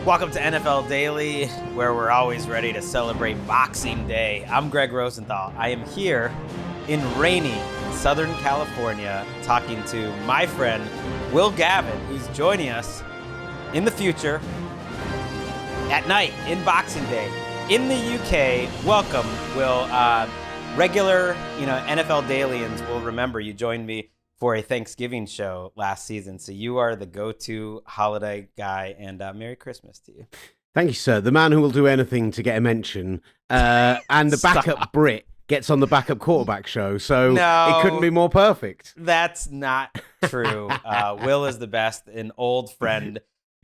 Welcome to NFL Daily, where we're always ready to celebrate Boxing Day. I'm Gregg Rosenthal. I am here in rainy Southern California talking to my friend Will Gavin, who's joining us in the future at night in Boxing Day in the UK. Welcome, Will. Regular, NFL Dailyans will remember you joined me for a Thanksgiving show last season. So you are the go-to holiday guy, and Merry Christmas to you. Thank you, sir. The man who will do anything to get a mention, and the backup Brit gets on the backup quarterback show. So It couldn't be more perfect. That's not true. Will is the best, an old friend,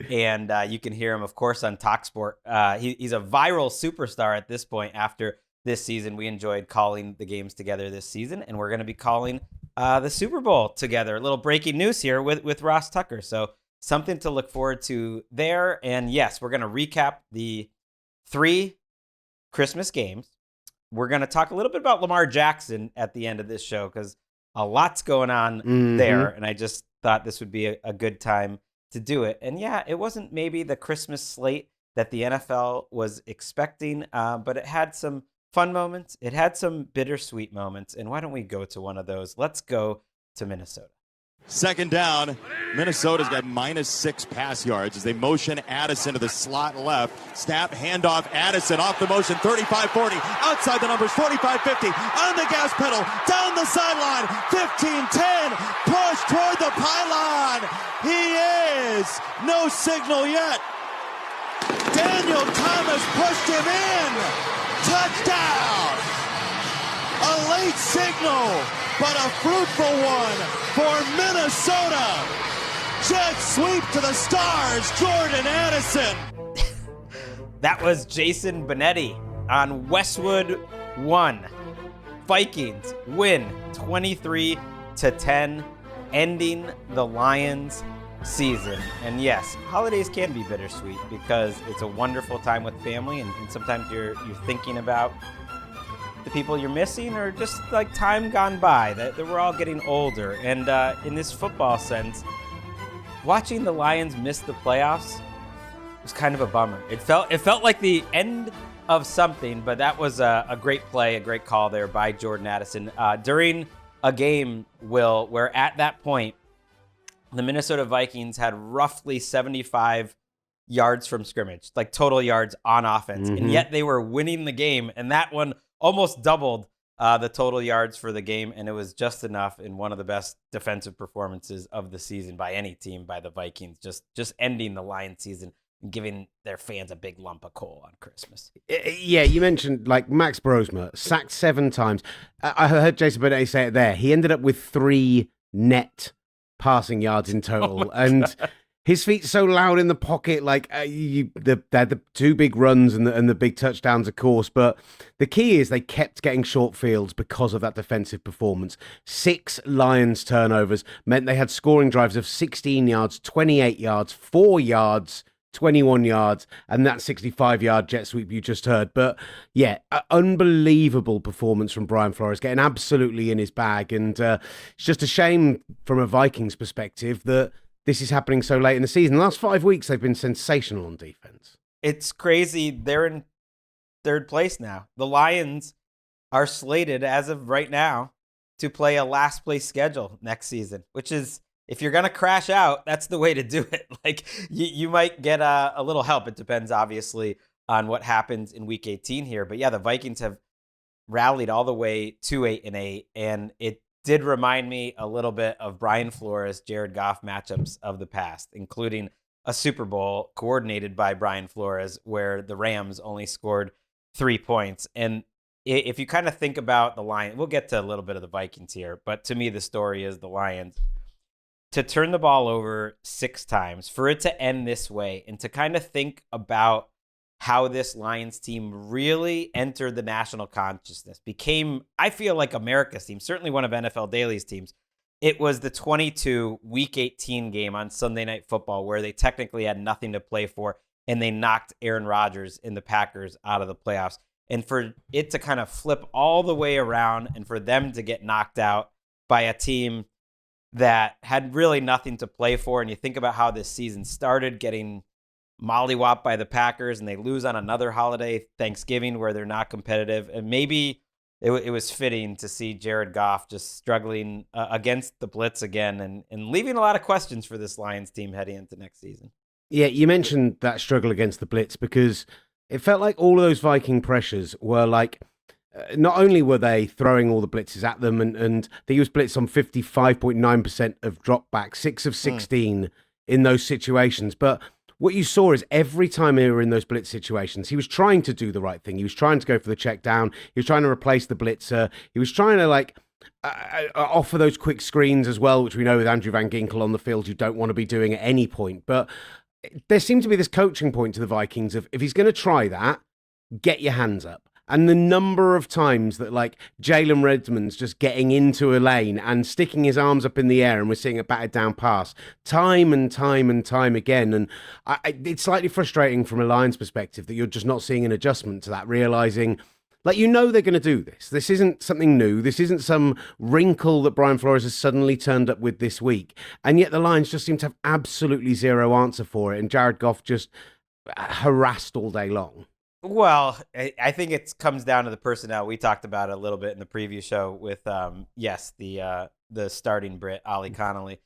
and you can hear him, of course, on TalkSport. He's a viral superstar at this point after this season. We enjoyed calling the games together this season, and we're going to be calling the Super Bowl together. A little breaking news here with Ross Tucker. So something to look forward to there. And yes, we're going to recap the 3 Christmas games. We're going to talk a little bit about Lamar Jackson at the end of this show because a lot's going on there. And I just thought this would be a good time to do it. And yeah, it wasn't maybe the Christmas slate that the NFL was expecting, but it had some fun moments. It had some bittersweet moments. And why don't we go to one of those? Let's go to Minnesota. Second down. Minnesota's got -6 pass yards as they motion Addison to the slot left. Snap, handoff, Addison off the motion, 35-40. Outside the numbers, 45-50. On the gas pedal, down the sideline, 15-10. Push toward the pylon. He is. No signal yet. Daniel Thomas pushed him in. Touchdown! A late signal, but a fruitful one for Minnesota. Jet sweep to the stars, Jordan Addison. That was Jason Benetti on Westwood 1. Vikings win 23-10, ending the Lions season. And yes, holidays can be bittersweet because it's a wonderful time with family, and sometimes you're thinking about the people you're missing or just like time gone by, that we're all getting older. And in this football sense, watching the Lions miss the playoffs was kind of a bummer. It felt like the end of something, but that was a great play, a great call there by Jordan Addison during a game, Will, where at that point the Minnesota Vikings had roughly 75 yards from scrimmage, like total yards on offense, and yet they were winning the game, and that one almost doubled the total yards for the game, and it was just enough in one of the best defensive performances of the season by any team, by the Vikings, just ending the Lions season and giving their fans a big lump of coal on Christmas. Yeah, you mentioned like Max Brosma, sacked 7 times. I heard Jason Benetti say it there. He ended up with 3 net passing yards in total, and his feet so loud in the pocket. Like the 2 big runs and the big touchdowns, of course. But the key is they kept getting short fields because of that defensive performance. 6 Lions turnovers meant they had scoring drives of 16 yards, 28 yards, 4 yards, 21 yards, and that 65-yard jet sweep you just heard. But yeah, unbelievable performance from Brian Flores, getting absolutely in his bag. And it's just a shame from a Vikings perspective that this is happening so late in the season. The last 5 weeks, they've been sensational on defense. It's crazy. They're in 3rd place now. The Lions are slated, as of right now, to play a last place schedule next season, which is, if you're going to crash out, that's the way to do it. Like, you might get a little help. It depends, obviously, on what happens in Week 18 here. But yeah, the Vikings have rallied all the way to 8-8, and it did remind me a little bit of Brian Flores, Jared Goff matchups of the past, including a Super Bowl coordinated by Brian Flores, where the Rams only scored 3 points. And if you kind of think about the Lions, we'll get to a little bit of the Vikings here, but to me, the story is the Lions. To turn the ball over 6 times, for it to end this way, and to kind of think about how this Lions team really entered the national consciousness, became, I feel like, America's team, certainly one of NFL Daily's teams. It was the 22 Week 18 game on Sunday Night Football where they technically had nothing to play for, and they knocked Aaron Rodgers and the Packers out of the playoffs. And for it to kind of flip all the way around and for them to get knocked out by a team that had really nothing to play for. And you think about how this season started, getting mollywopped by the Packers and they lose on another holiday, Thanksgiving, where they're not competitive. And maybe it was fitting to see Jared Goff just struggling against the blitz again and leaving a lot of questions for this Lions team heading into next season. Yeah, you mentioned that struggle against the blitz because it felt like all of those Viking pressures were like, not only were they throwing all the blitzes at them, and they used blitz on 55.9% of drop back, 6 of 16 in those situations, but what you saw is every time they were in those blitz situations, he was trying to do the right thing. He was trying to go for the check down. He was trying to replace the blitzer. He was trying to offer those quick screens as well, which we know with Andrew Van Ginkel on the field, you don't want to be doing at any point. But there seemed to be this coaching point to the Vikings of, if he's going to try that, get your hands up. And the number of times that Jalen Redmond's just getting into a lane and sticking his arms up in the air and we're seeing a batted down pass time and time and time again. And it's slightly frustrating from a Lions perspective that you're just not seeing an adjustment to that, realizing they're going to do this. This isn't something new. This isn't some wrinkle that Brian Flores has suddenly turned up with this week. And yet the Lions just seem to have absolutely zero answer for it. And Jared Goff just harassed all day long. Well, I think it comes down to the personnel. We talked about it a little bit in the preview show with, the starting Brit, Ollie Connolly,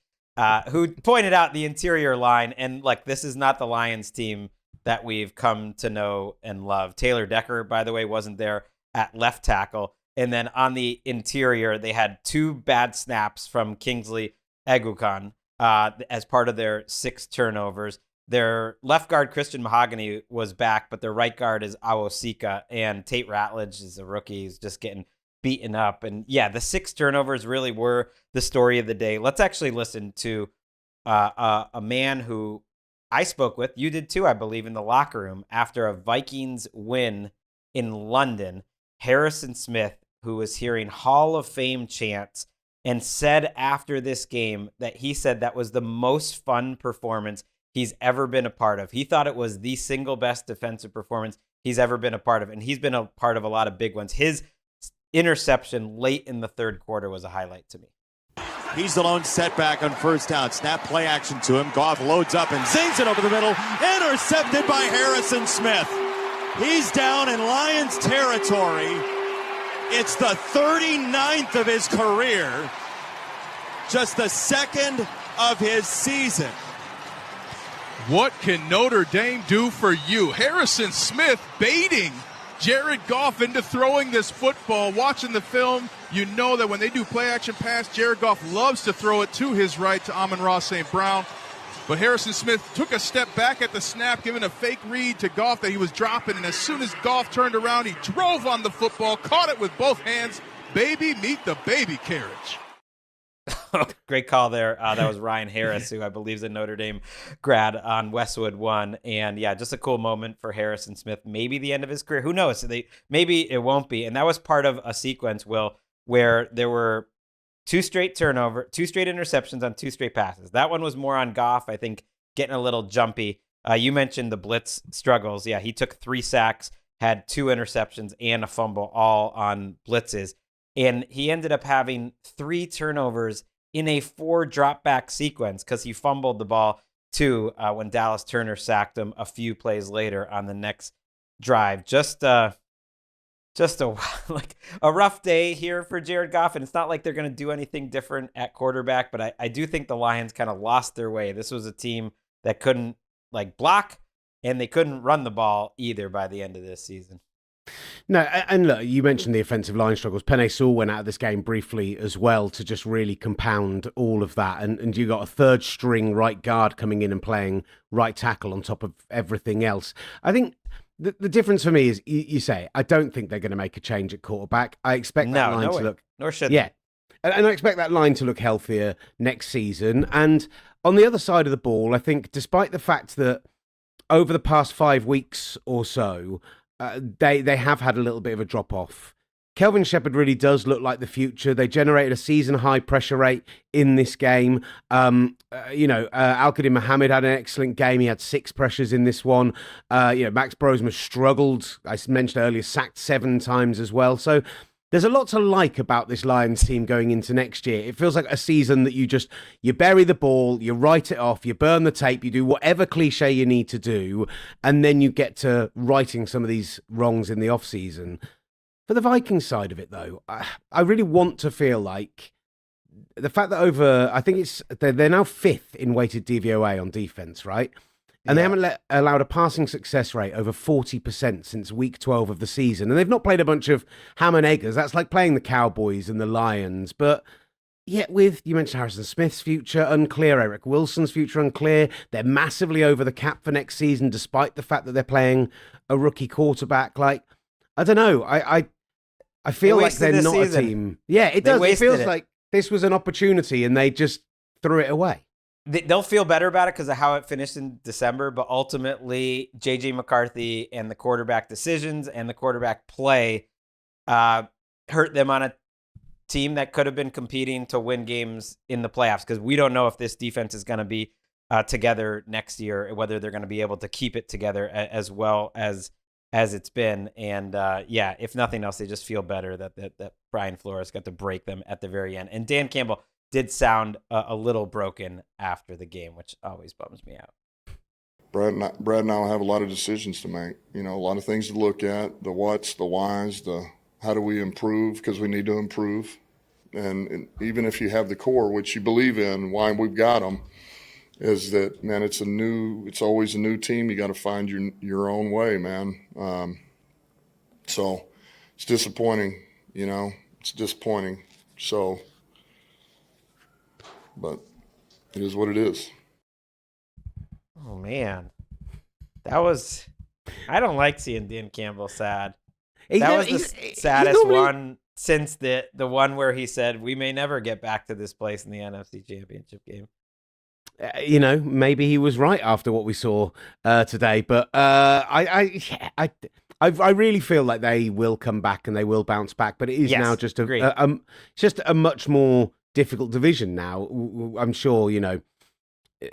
who pointed out the interior line. And this is not the Lions team that we've come to know and love. Taylor Decker, by the way, wasn't there at left tackle. And then on the interior, they had 2 bad snaps from Kingsley Eguakun as part of their 6 turnovers. Their left guard, Christian Mahogany, was back, but their right guard is Awosika, and Tate Ratledge is a rookie. He's just getting beaten up. And yeah, the 6 turnovers really were the story of the day. Let's actually listen to a man who I spoke with. You did too, I believe, in the locker room after a Vikings win in London. Harrison Smith, who was hearing Hall of Fame chants, and said after this game that he said that was the most fun performance he's ever been a part of. He thought it was the single best defensive performance he's ever been a part of, and he's been a part of a lot of big ones. His interception late in the third quarter was a highlight to me. He's the lone setback on first down. Snap play action to him. Goff loads up and zings it over the middle. Intercepted by Harrison Smith. He's down in Lions territory. It's the 39th of his career. Just the 2nd of his season. What can Notre Dame do for you? Harrison Smith baiting Jared Goff into throwing this football. Watching the film, you know that when they do play action pass, Jared Goff loves to throw it to his right to Amon-Ra St. Brown. But Harrison Smith took a step back at the snap, giving a fake read to Goff that he was dropping. And as soon as Goff turned around, he drove on the football, caught it with both hands. Baby, meet the baby carriage. Great call there. That was Ryan Harris, who I believe is a Notre Dame grad on Westwood One. And yeah, just a cool moment for Harrison Smith. Maybe the end of his career. Who knows? Maybe it won't be. And that was part of a sequence, Will, where there were 2 straight interceptions on 2 straight passes. That one was more on Goff, I think, getting a little jumpy. You mentioned the blitz struggles. Yeah, he took 3 sacks, had 2 interceptions and a fumble, all on blitzes. And he ended up having 3 turnovers in a 4 drop back sequence because he fumbled the ball too when Dallas Turner sacked him a few plays later on the next drive. Just a rough day here for Jared Goff, and it's not like they're going to do anything different at quarterback, but I do think the Lions kind of lost their way. This was a team that couldn't block, and they couldn't run the ball either by the end of this season. No, and look, you mentioned the offensive line struggles. Penei Sewell went out of this game briefly as well to just really compound all of that. And you got a 3rd string right guard coming in and playing right tackle on top of everything else. I think the difference for me is you say, I don't think they're going to make a change at quarterback. I expect that line to look... Nor should they. And I expect that line to look healthier next season. And on the other side of the ball, I think despite the fact that over the past 5 weeks or so, they have had a little bit of a drop-off. Kelvin Shepherd really does look like the future. They generated a season-high pressure rate in this game. Al-Qadim Mohammed had an excellent game. He had 6 pressures in this one. Max Brosma struggled. I mentioned earlier, sacked 7 times as well. So There's a lot to like about this Lions team going into next year. It feels like a season that you bury the ball, you write it off, you burn the tape, you do whatever cliche you need to do, and then you get to righting some of these wrongs in the offseason. For the Vikings side of it, though, I really want to feel like the fact that I think they're now 5th in weighted DVOA on defense, right? And they haven't allowed a passing success rate over 40% since week 12 of the season. And they've not played a bunch of ham and eggers. That's like playing the Cowboys and the Lions. But yet you mentioned Harrison Smith's future unclear, Eric Wilson's future unclear. They're massively over the cap for next season, despite the fact that they're playing a rookie quarterback. Like, I don't know. I feel like they're not a team. Yeah, it does. It feels like this was an opportunity and they just threw it away. They'll feel better about it because of how it finished in December, but ultimately, J.J. McCarthy and the quarterback decisions and the quarterback play hurt them on a team that could have been competing to win games in the playoffs, because we don't know if this defense is going to be together next year, whether they're going to be able to keep it together as well as it's been. And if nothing else, they just feel better that Brian Flores got to break them at the very end. And Dan Campbell did sound a little broken after the game, which always bums me out. Brad and I will have a lot of decisions to make. A lot of things to look at, the what's, the why's, the how do we improve, because we need to improve. And even if you have the core, which you believe in, why we've got them, is that, man, it's always a new team. You got to find your own way, man. So it's disappointing, it's disappointing. So, but it is what it is. Oh, man. I don't like seeing Dan Campbell sad. That was the saddest one since the one where he said, we may never get back to this place in the NFC Championship game. Maybe he was right after what we saw today, but I really feel like they will come back and they will bounce back. But it is now just a much more difficult division now. I'm sure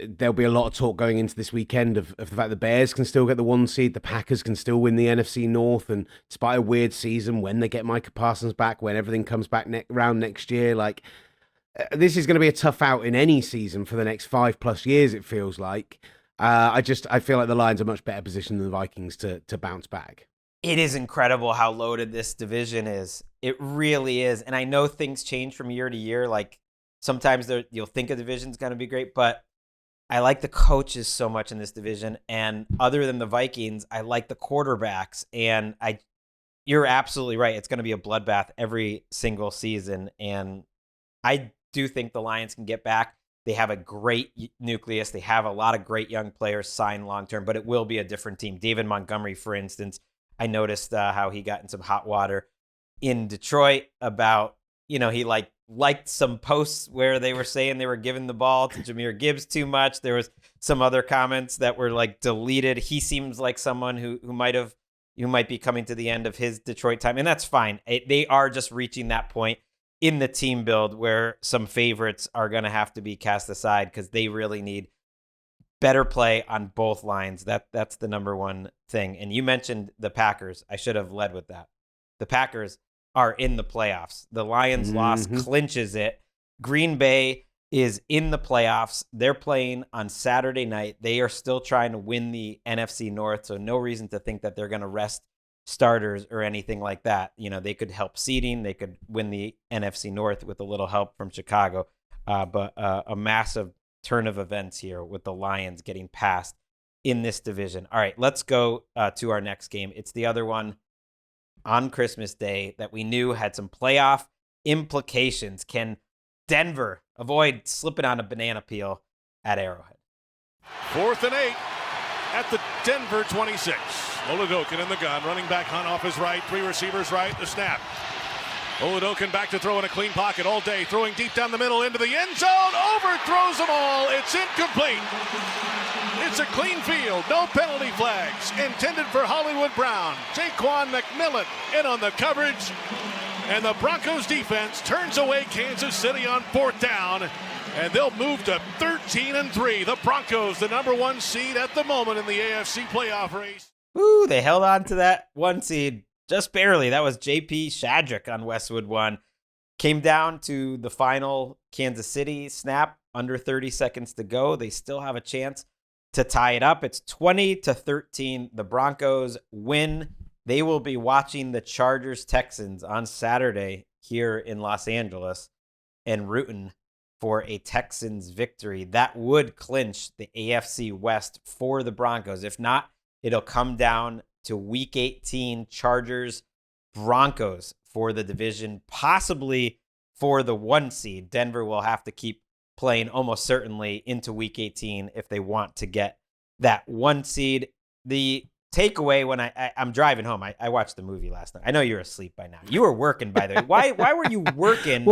there'll be a lot of talk going into this weekend of the fact the Bears can still get the 1 seed, the Packers can still win the NFC North, and despite a weird season, when they get Micah Parsons back, when everything comes back round next year, like. This is going to be a tough out in any season for the next 5+ years, it feels like. I feel like the Lions are much better positioned than the Vikings to bounce back. It is incredible how loaded this division is. It really is. And I know things change from year to year. Like sometimes you'll think a division's going to be great, but I like the coaches so much in this division. And other than the Vikings, I like the quarterbacks. And you're absolutely right. It's going to be a bloodbath every single season. And I do think the Lions can get back. They have a great nucleus. They have a lot of great young players signed long-term, but it will be a different team. David Montgomery, for instance, I noticed how he got in some hot water in Detroit about, he liked some posts where they were saying they were giving the ball to Jahmyr Gibbs too much. There was some other comments that were deleted. He seems like someone who might be coming to the end of his Detroit time, and that's fine. They are just reaching that point in the team build where some favorites are going to have to be cast aside because they really need better play on both lines. That's the number one thing. And you mentioned the Packers. I should have led with that. The Packers are in the playoffs. The Lions loss clinches it. Green Bay is in the playoffs. They're playing on Saturday night. They are still trying to win the NFC North, so no reason to think that they're going to rest starters or anything like that. They could help seeding. They could win the NFC North with a little help from Chicago. But a massive turn of events here with the Lions getting past in this division. All right, let's go to our next game. It's the other one on Christmas Day that we knew had some playoff implications. Can Denver avoid slipping on a banana peel at Arrowhead? 4th and 8 at the Denver 26. Oladokun in the gun, running back Hunt off his right, 3 receivers right, the snap. Oladokun back to throw in a clean pocket all day, throwing deep down the middle into the end zone, overthrows them all, it's incomplete. It's a clean field, no penalty flags, intended for Hollywood Brown. Jaquan McMillan in on the coverage, and the Broncos defense turns away Kansas City on 4th down, and they'll move to 13-3. The Broncos, the number 1 seed at the moment in the AFC playoff race. Ooh, they held on to that 1 seed just barely. That was JP Shadrick on Westwood One. Came down to the final Kansas City snap, under 30 seconds to go. They still have a chance to tie it up. It's 20-13. The Broncos win. They will be watching the Chargers-Texans on Saturday here in Los Angeles and rooting for a Texans victory. That would clinch the AFC West for the Broncos. If not, it'll come down to Week 18, Chargers-Broncos for the division, possibly for the 1 seed. Denver will have to keep playing almost certainly into Week 18 if they want to get that 1 seed. The takeaway when I'm driving home, I watched the movie last night. I know you're asleep by now. You were working, by the way. Why were you working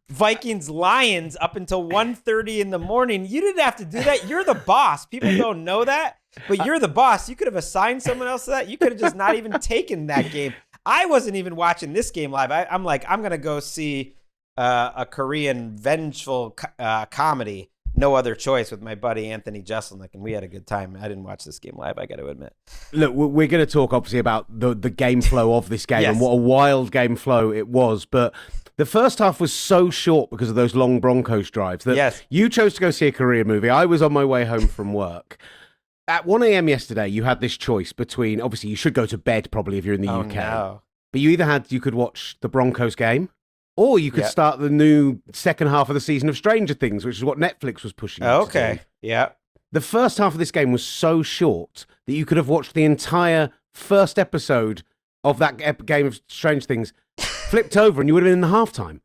Vikings Lions up until 1:30 in the morning? You didn't have to do that. You're the boss. People don't know that, but you're the boss. You could have assigned someone else to that. You could have just not even taken that game. I wasn't even watching this game live. I'm going to go see a Korean vengeful comedy, No Other Choice, with my buddy Anthony Jeselnik, and we had a good time. I didn't watch this game live, I got to admit. Look, we're going to talk obviously about the game flow of this game Yes. and what a wild game flow it was, but the first half was so short because of those long Broncos drives that you chose to go see a Korean movie. I was on my way home from work. At 1 a.m. yesterday, you had this choice between, obviously you should go to bed probably if you're in the UK, no. but you could watch the Broncos game, or you could start the new second half of the season of Stranger Things, which is what Netflix was pushing. Okay, yeah. The first half of this game was so short that you could have watched the entire first episode of that game of Stranger Things flipped over and you would have been in the halftime.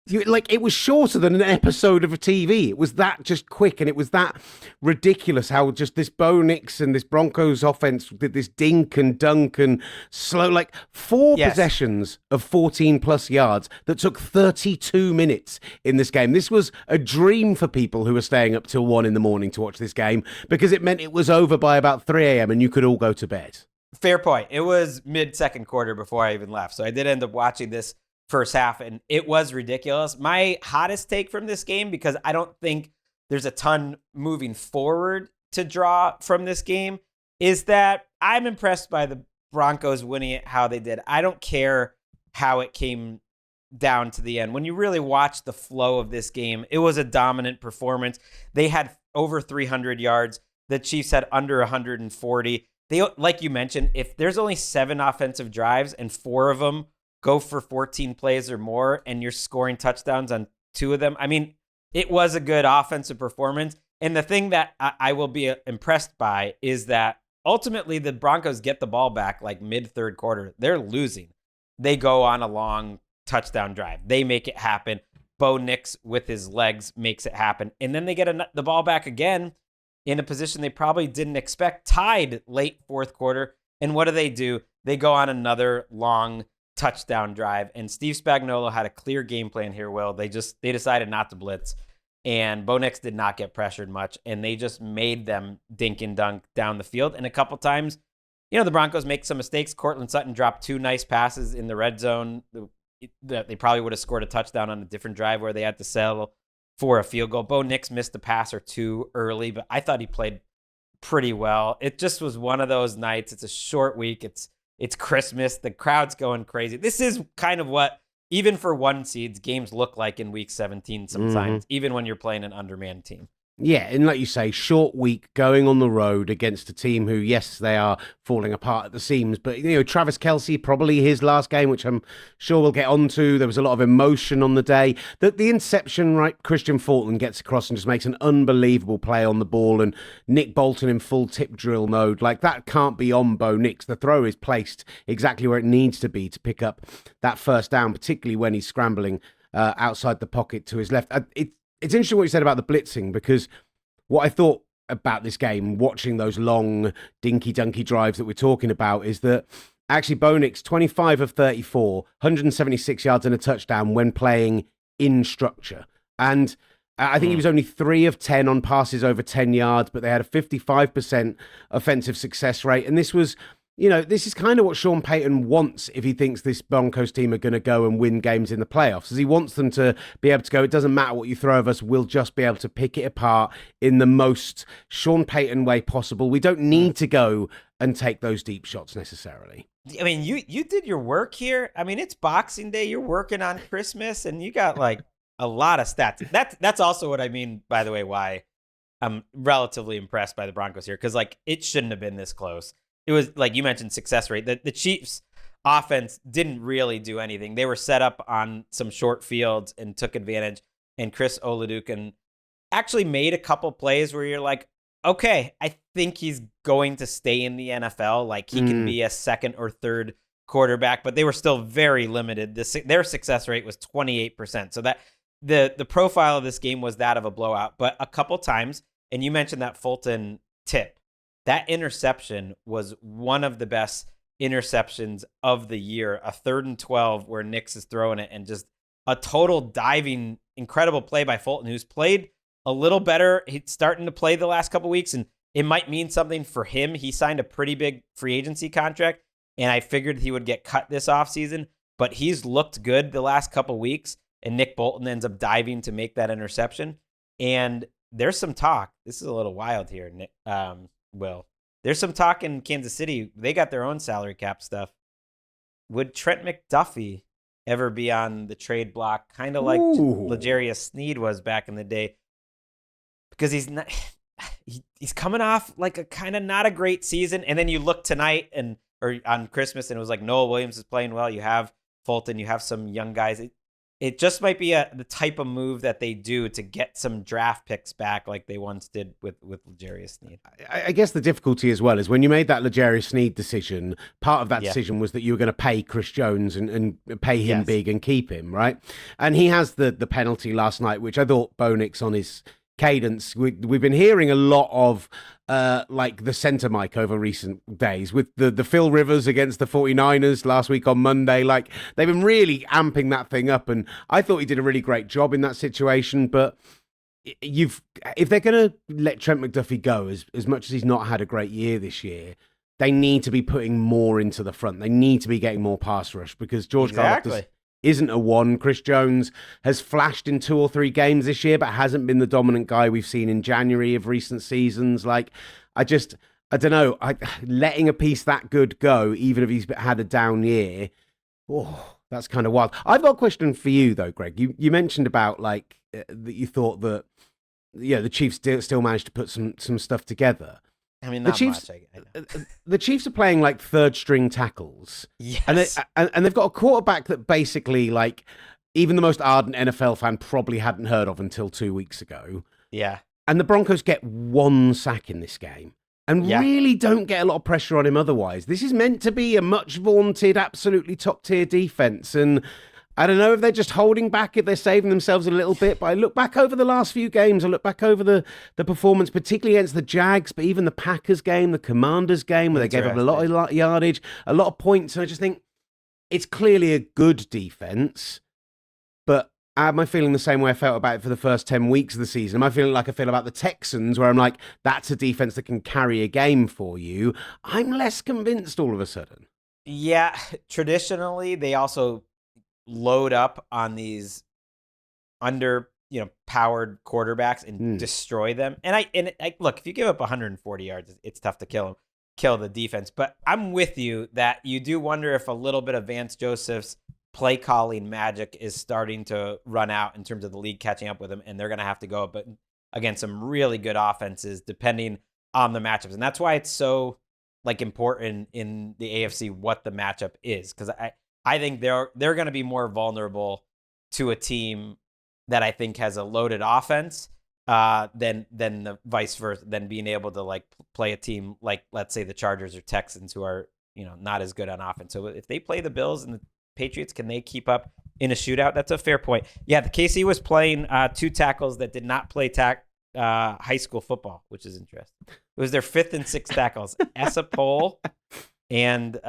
It was shorter than an episode of a TV. It was that just quick, and it was that ridiculous how just this Bo Nix and this Broncos offense did this dink and dunk and slow, four possessions of 14-plus yards that took 32 minutes in this game. This was a dream for people who were staying up till 1 in the morning to watch this game, because it meant it was over by about 3 a.m. and you could all go to bed. Fair point. It was mid-second quarter before I even left, so I did end up watching this first half, and it was ridiculous. My hottest take from this game, because I don't think there's a ton moving forward to draw from this game, is that I'm impressed by the Broncos winning it how they did. I don't care how it came down to the end. When you really watch the flow of this game, it was a dominant performance. They had over 300 yards. The Chiefs had under 140. They, like you mentioned, if there's only 7 offensive drives and 4 of them go for 14 plays or more, and you're scoring touchdowns on 2 of them, I mean, it was a good offensive performance. And the thing that I will be impressed by is that ultimately the Broncos get the ball back mid-third quarter. They're losing. They go on a long touchdown drive. They make it happen. Bo Nix with his legs makes it happen. And then they get the ball back again in a position they probably didn't expect, tied late fourth quarter. And what do? They go on another long touchdown drive, and Steve Spagnuolo had a clear game plan here, Will. They decided not to blitz, and Bo Nix did not get pressured much, and they just made them dink and dunk down the field. And a couple times, the Broncos make some mistakes. Cortland Sutton dropped 2 nice passes in the red zone. They probably would have scored a touchdown on a different drive where they had to settle for a field goal. Bo Nix missed a pass or 2 early, but I thought he played pretty well. It just was one of those nights. It's a short week. It's Christmas. The crowd's going crazy. This is kind of what, even for 1 seeds, games look like in week 17 sometimes, even when you're playing an undermanned team. Yeah, and like you say, short week, going on the road against a team who, yes, they are falling apart at the seams, but, Travis Kelce, probably his last game, which I'm sure we'll get onto. There was a lot of emotion on the day. The inception, right, Christian Fulton gets across and just makes an unbelievable play on the ball, and Nick Bolton in full tip drill mode. That can't be on Bo Nix. The throw is placed exactly where it needs to be to pick up that first down, particularly when he's scrambling outside the pocket to his left. It's interesting what you said about the blitzing, because what I thought about this game, watching those long dinky-dunky drives that we're talking about, is that actually Bo Nix, 25 of 34, 176 yards and a touchdown when playing in structure. And I think he was only 3 of 10 on passes over 10 yards, but they had a 55% offensive success rate. And this was, this is kind of what Sean Payton wants if he thinks this Broncos team are going to go and win games in the playoffs. As he wants them to be able to go, it doesn't matter what you throw of us, we'll just be able to pick it apart in the most Sean Payton way possible. We don't need to go and take those deep shots necessarily. I mean, you did your work here. I mean, it's Boxing Day. You're working on Christmas, and you got like a lot of stats. That's also what I mean, by the way, why I'm relatively impressed by the Broncos here, because like it shouldn't have been this close. It was like you mentioned success rate. The Chiefs offense didn't really do anything. They were set up on some short fields and took advantage. And Chris Oladokun actually made a couple plays where you're like, okay, I think he's going to stay in the NFL. Like he can be a second or third quarterback, but they were still very limited. Their success rate was 28%. So that the profile of this game was that of a blowout. But a couple times, and you mentioned that Fulton tip, that interception was one of the best interceptions of the year. A 3rd and 12 where Nix is throwing it, and just a total diving, incredible play by Fulton, who's played a little better. He's starting to play the last couple weeks, and it might mean something for him. He signed a pretty big free agency contract, and I figured he would get cut this offseason, but he's looked good the last couple weeks, and Nick Bolton ends up diving to make that interception. And there's some talk. This is a little wild here, Nick, Will. There's some talk in Kansas City. They got their own salary cap stuff. Would Trent McDuffie ever be on the trade block, kind of like L'Jarius Sneed was back in the day? Because he's not, he's coming off like a kind of not a great season, and then you look tonight or on Christmas, and it was like Noah Williams is playing well. You have Fulton, you have some young guys. It just might be the type of move that they do to get some draft picks back, like they once did with L'Jarius Sneed. I guess the difficulty as well is when you made that L'Jarius Sneed decision, part of that decision was that you were going to pay Chris Jones and pay him big and keep him, right? And he has the penalty last night, which I thought Bo Nix on his cadence. We've been hearing a lot of like the center mic over recent days with the Phil Rivers against the 49ers last week on Monday. Like they've been really amping that thing up, and I thought he did a really great job in that situation. But if they're going to let Trent McDuffie go, as much as he's not had a great year this year, they need to be putting more into the front. They need to be getting more pass rush, because George Karlaftis isn't a one. Chris Jones has flashed in 2 or 3 games this year, but hasn't been the dominant guy we've seen in January of recent seasons. Like, I don't know. Letting a piece that good go, even if he's had a down year, that's kind of wild. I've got a question for you, though, Greg. You mentioned about, like, that you thought that, the Chiefs still managed to put some stuff together. I mean, not much. I know. The Chiefs are playing like 3rd-string tackles. Yes. And they've got a quarterback that basically, like, even the most ardent NFL fan probably hadn't heard of until 2 weeks ago. Yeah. And the Broncos get 1 sack in this game and really don't get a lot of pressure on him otherwise. This is meant to be a much vaunted, absolutely top-tier defense. And I don't know if they're just holding back, if they're saving themselves a little bit, but I look back over the last few games, I look back over the performance, particularly against the Jags, but even the Packers game, the Commanders game, where they gave up a lot of yardage, a lot of points, and I just think it's clearly a good defense, but am I feeling the same way I felt about it for the first 10 weeks of the season? Am I feeling like I feel about the Texans, where I'm like, that's a defense that can carry a game for you? I'm less convinced all of a sudden. Yeah, traditionally, they also load up on these powered quarterbacks and destroy them. And I look, if you give up 140 yards, it's tough to kill the defense. But I'm with you that you do wonder if a little bit of Vance Joseph's play calling magic is starting to run out in terms of the league catching up with him, and they're going to have to go up against some really good offenses depending on the matchups. And that's why it's so like important in the AFC what the matchup is, because I think they're going to be more vulnerable to a team that I think has a loaded offense than the vice versa, than being able to like play a team like, let's say, the Chargers or Texans, who are not as good on offense. So if they play the Bills and the Patriots, can they keep up in a shootout? That's a fair point. Yeah, the KC was playing 2 tackles that did not play high school football, which is interesting. It was their 5th and 6th tackles, Essa Pole and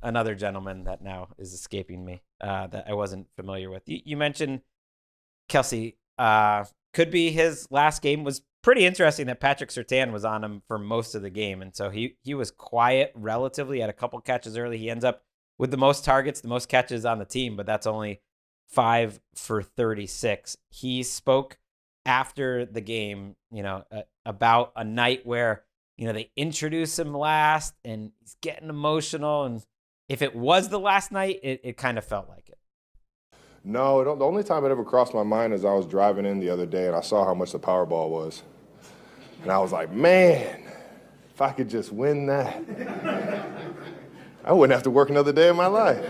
another gentleman that now is escaping me that I wasn't familiar with. You mentioned Kelsey. Could be his last game. Was pretty interesting that Patrick Surtain was on him for most of the game, and so he was quiet relatively, had a couple catches early. He ends up with the most targets, the most catches on the team, but that's only 5 for 36. He spoke after the game, about a night where they introduce him last and he's getting emotional. And if it was the last night, it kind of felt like it. No, the only time it ever crossed my mind is I was driving in the other day and I saw how much the Powerball was. And I was like, man, if I could just win that, I wouldn't have to work another day in my life.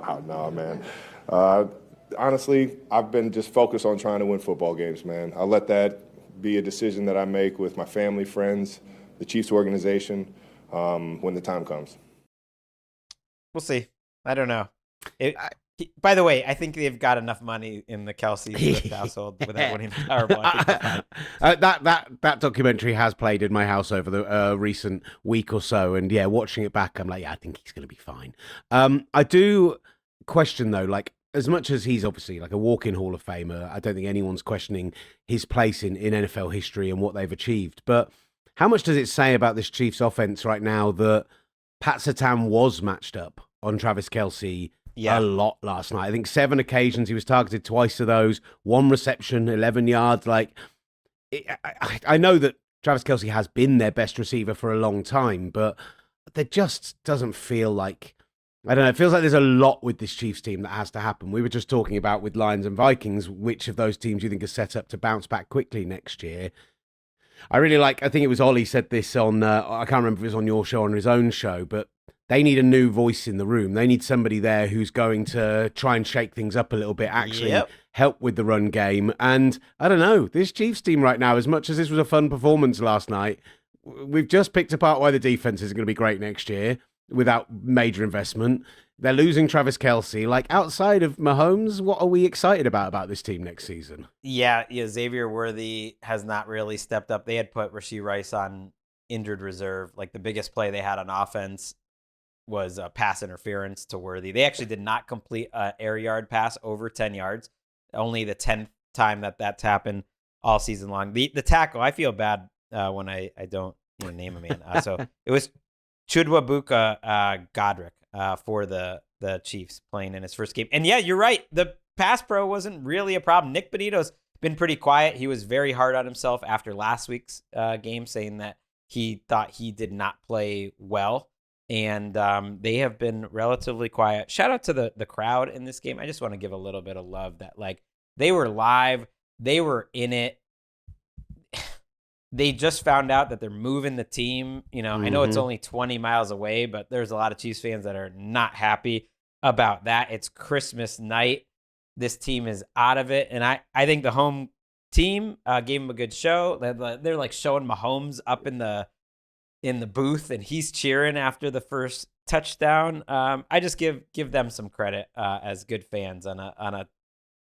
Oh, no, man. Honestly, I've been just focused on trying to win football games, man. I let that be a decision that I make with my family, friends, the Chiefs organization, when the time comes. We'll see. I don't know. By the way, I think they've got enough money in the Kelsey household without winning the Powerball. That documentary has played in my house over the recent week or so, and yeah, watching it back, I'm like, yeah, I think he's going to be fine. I do question though, like, as much as he's obviously like a walk-in Hall of Famer, I don't think anyone's questioning his place in NFL history and what they've achieved. But how much does it say about this Chiefs offense right now that Pat Surtain was matched up on Travis Kelce a lot last night? I think 7 occasions he was targeted, twice of those, 1 reception, 11 yards. Like, I know that Travis Kelce has been their best receiver for a long time, but there just doesn't feel like, I don't know, it feels like there's a lot with this Chiefs team that has to happen. We were just talking about with Lions and Vikings, which of those teams you think are set up to bounce back quickly next year. I think it was Ollie said this on, I can't remember if it was on your show or on his own show, but they need a new voice in the room. They need somebody there who's going to try and shake things up a little bit, actually help with the run game. And I don't know, this Chiefs team right now, as much as this was a fun performance last night, we've just picked apart why the defense is going to be great next year without major investment. They're losing Travis Kelce. Like, outside of Mahomes, what are we excited about this team next season? Yeah, Xavier Worthy has not really stepped up. They had put Rashee Rice on injured reserve. Like, the biggest play they had on offense was a pass interference to Worthy. They actually did not complete an air yard pass over 10 yards. Only the 10th time that's happened all season long. The tackle, I feel bad when I don't name a man. So it was Chudwabuka Godric for the Chiefs playing in his first game. And yeah, you're right. The pass pro wasn't really a problem. Nick Bonito's been pretty quiet. He was very hard on himself after last week's game, saying that he thought he did not play well. And they have been relatively quiet. Shout out to the crowd in this game. I just want to give a little bit of love that, like, they were live. They were in it. They just found out that they're moving the team. I know it's only 20 miles away, but there's a lot of Chiefs fans that are not happy about that. It's Christmas night. This team is out of it. And I think the home team gave them a good show. They're like showing Mahomes up in the booth, and he's cheering after the first touchdown. I just give them some credit as good fans on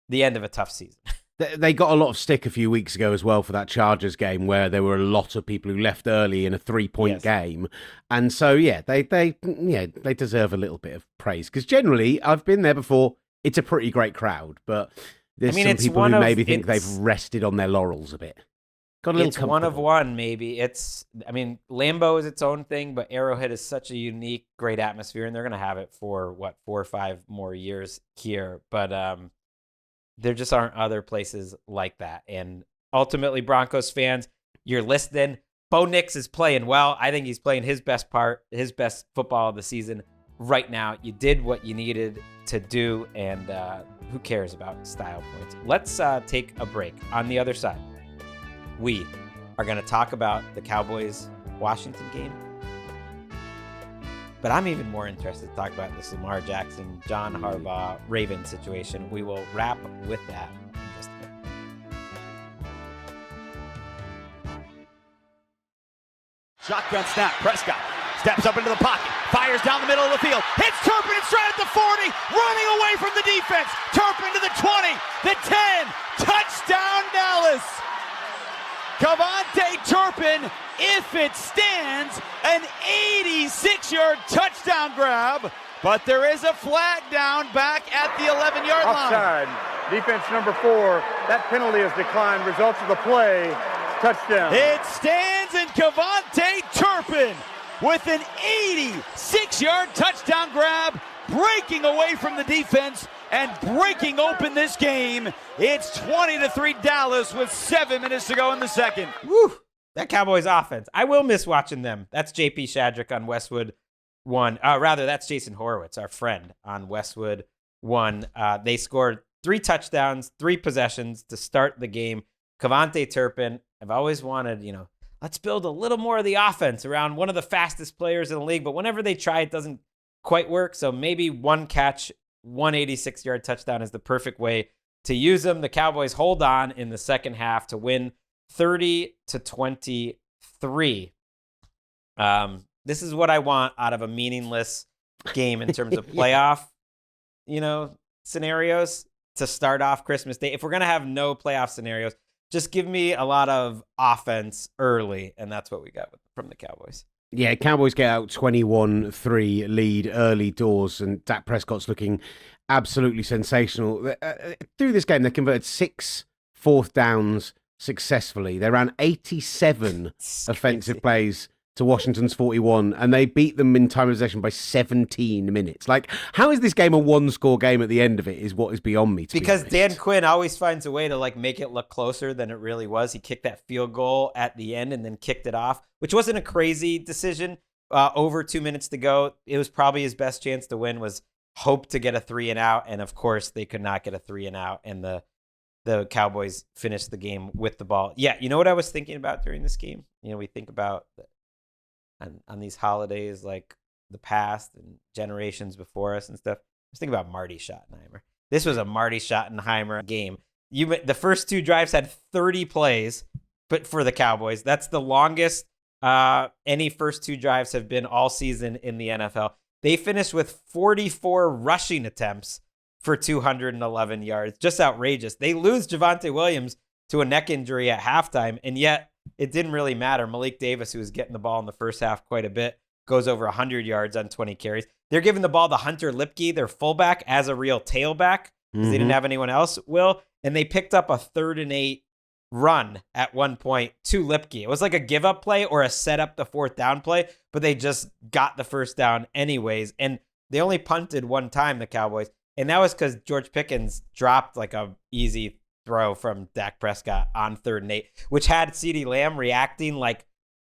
the end of a tough season. They got a lot of stick a few weeks ago as well for that Chargers game where there were a lot of people who left early in a 3-point game. And so, yeah, they deserve a little bit of praise because generally, I've been there before, it's a pretty great crowd, but there's some people who maybe think they've rested on their laurels a bit. It's one of one, maybe. Lambeau is its own thing, but Arrowhead is such a unique, great atmosphere, and they're going to have it for, 4 or 5 more years here. But there just aren't other places like that. And ultimately, Broncos fans, you're listening. Bo Nix is playing well. I think he's playing his best football of the season right now. You did what you needed to do, and who cares about style points? Let's take a break. On the other side, we are going to talk about the Cowboys-Washington game. But I'm even more interested to talk about this Lamar Jackson, John Harbaugh, Ravens situation. We will wrap with that in just a minute. Shotgun snap. Prescott steps up into the pocket, fires down the middle of the field, hits Turpin straight at the 40, running away from the defense. Turpin to the 20, the 10, touchdown Dallas. Cavante Turpin, if it stands, an 86-yard touchdown grab, but there is a flag down back at the 11-yard line. Offside, defense number 4, that penalty is declined, results of the play, touchdown. It stands, and Cavante Turpin with an 86-yard touchdown grab, breaking away from the defense and breaking open this game. It's 20-3 Dallas with 7 minutes to go in the second. Woo! that Cowboys offense. I will miss watching them. That's JP Shadrick on Westwood 1. That's Jason Horowitz, our friend, on Westwood 1. They scored 3 touchdowns, 3 possessions to start the game. Cavante Turpin, I've always wanted, let's build a little more of the offense around one of the fastest players in the league. But whenever they try, it doesn't quite work. So maybe 1 catch, 186-yard touchdown is the perfect way to use them. The Cowboys hold on in the second half to win 30-23. This is what I want out of a meaningless game in terms of playoff, scenarios to start off Christmas Day. If we're going to have no playoff scenarios, just give me a lot of offense early, and that's what we got from the Cowboys. Yeah, Cowboys get out 21-3 lead early doors, and Dak Prescott's looking absolutely sensational. Through this game, they converted 6 fourth downs successfully. They ran 87 offensive plays to Washington's 41, and they beat them in time of possession by 17 minutes. Like, how is this game a 1-score game at the end of it is what is beyond me, because Dan Quinn always finds a way to make it look closer than it really was. He kicked that field goal at the end and then kicked it off, which wasn't a crazy decision. Over 2 minutes to go. It was probably his best chance to win, was hope to get a 3-and-out, and of course they could not get a 3-and-out, and the Cowboys finished the game with the ball. Yeah, you know what I was thinking about during this game? We think about on these holidays, like the past and generations before us and stuff. I was thinking about Marty Schottenheimer. This was a Marty Schottenheimer game. The first 2 drives had 30 plays, but for the Cowboys, that's the longest any first 2 drives have been all season in the NFL. They finished with 44 rushing attempts for 211 yards. Just outrageous. They lose Javonte Williams to a neck injury at halftime, and yet it didn't really matter. Malik Davis, who was getting the ball in the first half quite a bit, goes over 100 yards on 20 carries. They're giving the ball to Hunter Lipke, their fullback, as a real tailback, because they didn't have anyone else, and they picked up a 3rd and 8 run at one point to Lipke. It was like a give-up play or a set up the 4th down play, but they just got the first down anyways, and they only punted 1 time, the Cowboys, and that was because George Pickens dropped a easy throw from Dak Prescott on 3rd and 8, which had CeeDee Lamb reacting like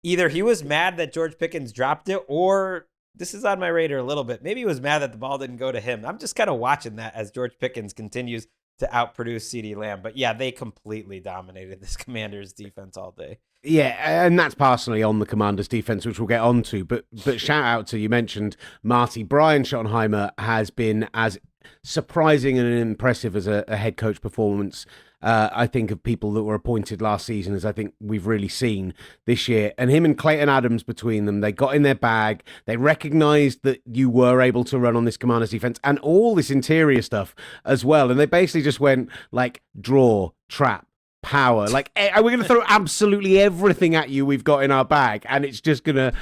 either he was mad that George Pickens dropped it, or this is on my radar a little bit. Maybe he was mad that the ball didn't go to him. I'm just kind of watching that as George Pickens continues to outproduce CeeDee Lamb. But yeah, they completely dominated this Commanders defense all day. Yeah, and that's partially on the Commanders defense, which we'll get onto. But shout out to, you mentioned Marty. Brian Schottenheimer has been as surprising and impressive as a head coach performance, I think, of people that were appointed last season, as I think we've really seen this year. And him and Clayton Adams, between them, they got in their bag. They recognized that you were able to run on this Commanders defense and all this interior stuff as well. And they basically just went draw, trap, power. We're going to throw absolutely everything at you we've got in our bag, and it's just going to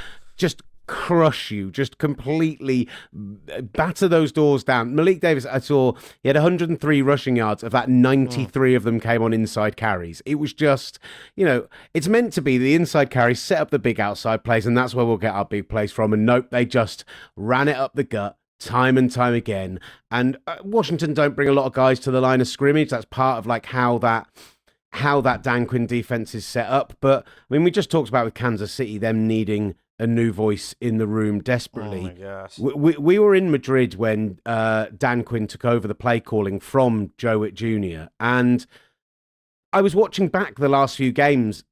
crush you, just completely batter those doors down. Malik Davis, I saw, he had 103 rushing yards. Of that, 93 of them came on inside carries. It was just, it's meant to be the inside carries set up the big outside plays, and that's where we'll get our big plays from. And nope, they just ran it up the gut time and time again. And Washington don't bring a lot of guys to the line of scrimmage. That's part of how that Dan Quinn defense is set up. But I mean, we just talked about with Kansas City, them needing a new voice in the room desperately. Oh my gosh. We were in Madrid when Dan Quinn took over the play calling from Joe Witt Jr. And I was watching back the last few games,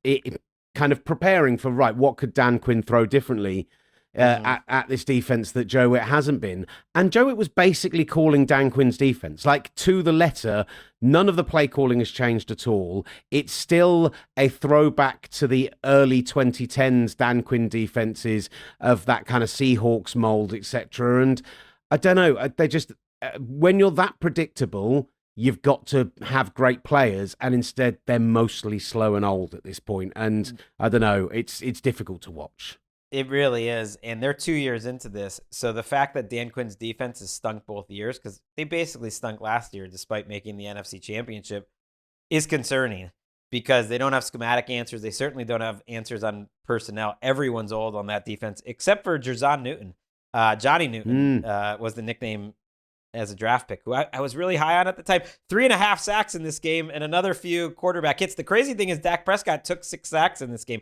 kind of preparing for, what could Dan Quinn throw differently at this defense that Joe Witt hasn't been. And Joe Witt was basically calling Dan Quinn's defense, to the letter. None of the play calling has changed at all. It's still a throwback to the early 2010s Dan Quinn defenses of that kind of Seahawks mold, etc. And I don't know, they just, when you're that predictable, you've got to have great players, and instead they're mostly slow and old at this point. And I don't know, it's difficult to watch. It really is, and they're 2 years into this. So the fact that Dan Quinn's defense has stunk both years, because they basically stunk last year despite making the NFC Championship, is concerning, because they don't have schematic answers. They certainly don't have answers on personnel. Everyone's old on that defense, except for Jerzon Newton. Johnny Newton was the nickname as a draft pick, who I was really high on at the time. 3.5 sacks in this game and another few quarterback hits. The crazy thing is Dak Prescott took 6 sacks in this game.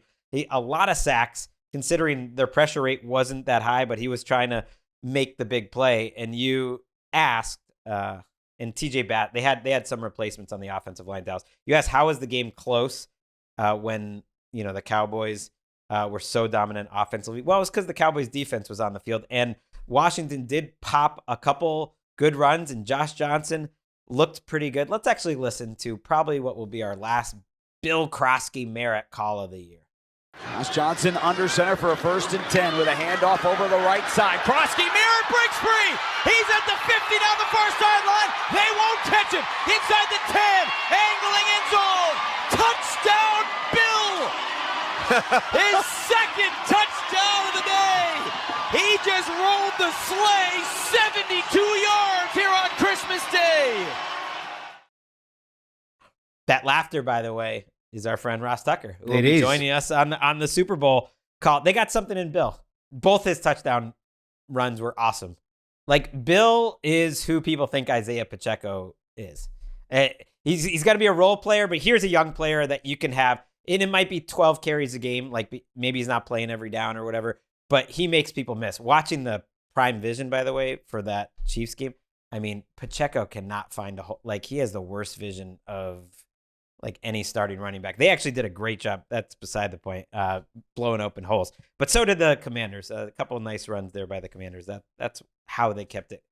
A lot of sacks, considering their pressure rate wasn't that high, but he was trying to make the big play. And you asked, and TJ Bat, they had some replacements on the offensive line, Dallas. You asked, how was the game close when the Cowboys were so dominant offensively? Well, it was because the Cowboys defense was on the field, and Washington did pop a couple good runs, and Josh Johnson looked pretty good. Let's actually listen to probably what will be our last Bill Kroski Merritt call of the year. Josh Johnson under center for a 1st and 10 with a handoff over the right side. Kroski, Merritt breaks free. He's at the 50 down the far sideline. They won't catch him. Inside the 10, angling end zone. Touchdown, Bill. His second touchdown of the day. He just rolled the sleigh 72 yards here on Christmas Day. That laughter, by the way, is our friend Ross Tucker, who will It be is. joining us on the Super Bowl call. They got something in Bill. Both his touchdown runs were awesome. Like, Bill is who people think Isaiah Pacheco is. He's got to be a role player, but here's a young player that you can have, and it might be 12 carries a game. Like, maybe he's not playing every down or whatever, but he makes people miss. Watching the Prime Vision, by the way, for that Chiefs game, I mean, Pacheco cannot find a hole. Like, he has the worst vision of like any starting running back. They actually did a great job. That's beside the point, blowing open holes. But so did the Commanders. A couple of nice runs there by the Commanders. That's how they kept it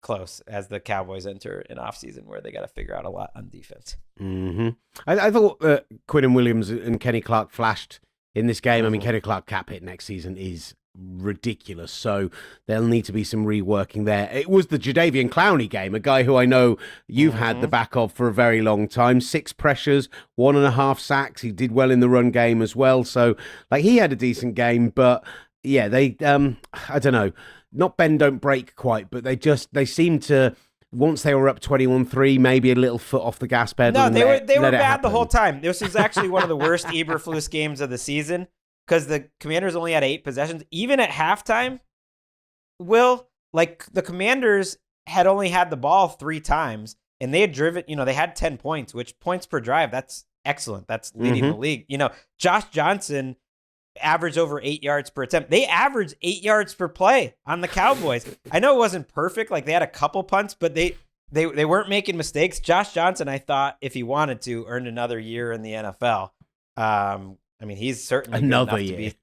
close as the Cowboys enter an offseason where they got to figure out a lot on defense. Mm-hmm. I thought Quinnen Williams and Kenny Clark flashed in this game. I mean, Kenny Clark cap hit next season is ridiculous, so there'll need to be some reworking there. It was the Jadeveon Clowney game, a guy who I know you've had the back of for a very long time. 6 pressures, 1.5 sacks. He did well in the run game as well, so like he had a decent game. But yeah, they I don't know, not bend don't break quite, but they seemed to, once they were up 21-3, maybe a little foot off the gas pedal. No, they were bad the whole time. This was actually one of the worst Eberflus games of the season, because the Commanders only had 8 possessions. Even at halftime, like the Commanders had only had the ball 3 times, and they had driven, they had 10 points, which points per drive, that's excellent. That's leading the league. Josh Johnson averaged over 8 yards per attempt. They averaged 8 yards per play on the Cowboys. I know it wasn't perfect. Like, they had a couple punts, but they weren't making mistakes. Josh Johnson, I thought, if he wanted to, earned another year in the NFL. I mean, he's certainly another good enough year. To be.